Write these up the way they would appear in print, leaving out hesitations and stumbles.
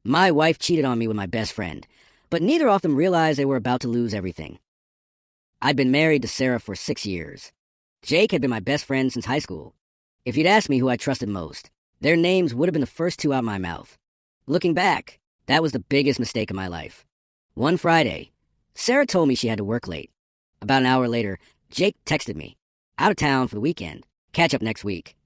My wife cheated on me with my best friend, but neither of them realized they were about to lose everything. I'd been married to Sarah for 6 years. Jake had been my best friend since high school. If you'd asked me who I trusted most, their names would have been the first two out my mouth. Looking back, that was the biggest mistake of my life. One Friday, Sarah told me she had to work late. About an hour later, Jake texted me, out of town for the weekend, catch up next week.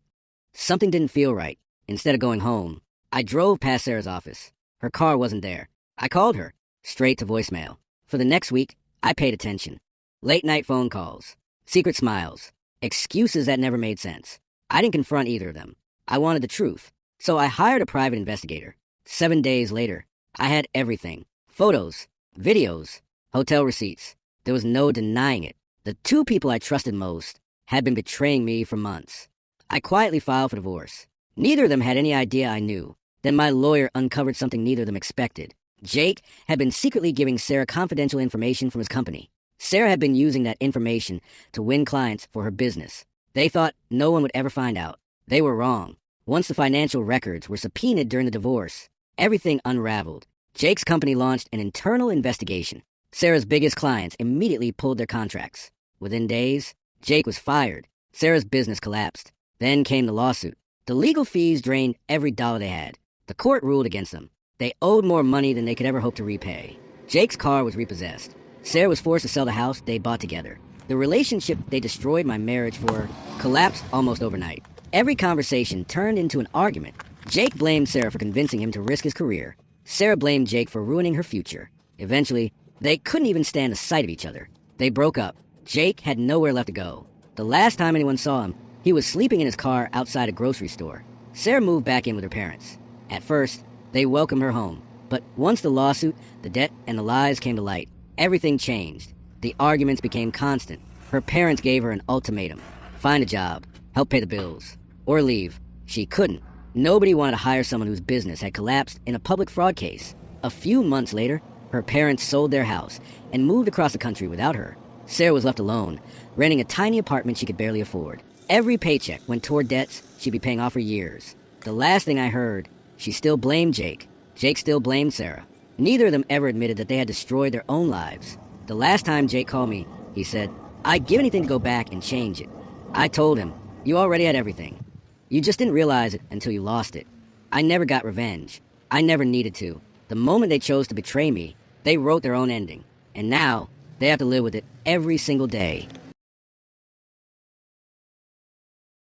Something didn't feel right. Instead of going home, I drove past Sarah's office. Her car wasn't there. I called her, straight to voicemail. For the next week, I paid attention. Late night phone calls, secret smiles, excuses that never made sense. I didn't confront either of them. I wanted the truth, so I hired a private investigator. 7 days later, I had everything. Photos, videos, hotel receipts. There was no denying it. The two people I trusted most had been betraying me for months. I quietly filed for divorce. Neither of them had any idea I knew. Then my lawyer uncovered something neither of them expected. Jake had been secretly giving Sarah confidential information from his company. Sarah had been using that information to win clients for her business. They thought no one would ever find out. They were wrong. Once the financial records were subpoenaed during the divorce, everything unraveled. Jake's company launched an internal investigation. Sarah's biggest clients immediately pulled their contracts. Within days, Jake was fired. Sarah's business collapsed. Then came the lawsuit. The legal fees drained every dollar they had. The court ruled against them. They owed more money than they could ever hope to repay. Jake's car was repossessed. Sarah was forced to sell the house they bought together. The relationship they destroyed my marriage for collapsed almost overnight. Every conversation turned into an argument. Jake blamed Sarah for convincing him to risk his career. Sarah blamed Jake for ruining her future. Eventually, they couldn't even stand the sight of each other. They broke up. Jake had nowhere left to go. The last time anyone saw him, he was sleeping in his car outside a grocery store. Sarah moved back in with her parents. At first, they welcomed her home. But once the lawsuit, the debt, and the lies came to light, everything changed. The arguments became constant. Her parents gave her an ultimatum. Find a job, help pay the bills, or leave. She couldn't. Nobody wanted to hire someone whose business had collapsed in a public fraud case. A few months later, her parents sold their house and moved across the country without her. Sarah was left alone, renting a tiny apartment she could barely afford. Every paycheck went toward debts she'd be paying off for years. The last thing I heard, she still blamed Jake. Jake still blamed Sarah. Neither of them ever admitted that they had destroyed their own lives. The last time Jake called me, he said, "I'd give anything to go back and change it." I told him, "You already had everything. You just didn't realize it until you lost it." I never got revenge. I never needed to. The moment they chose to betray me, they wrote their own ending. And now, they have to live with it every single day.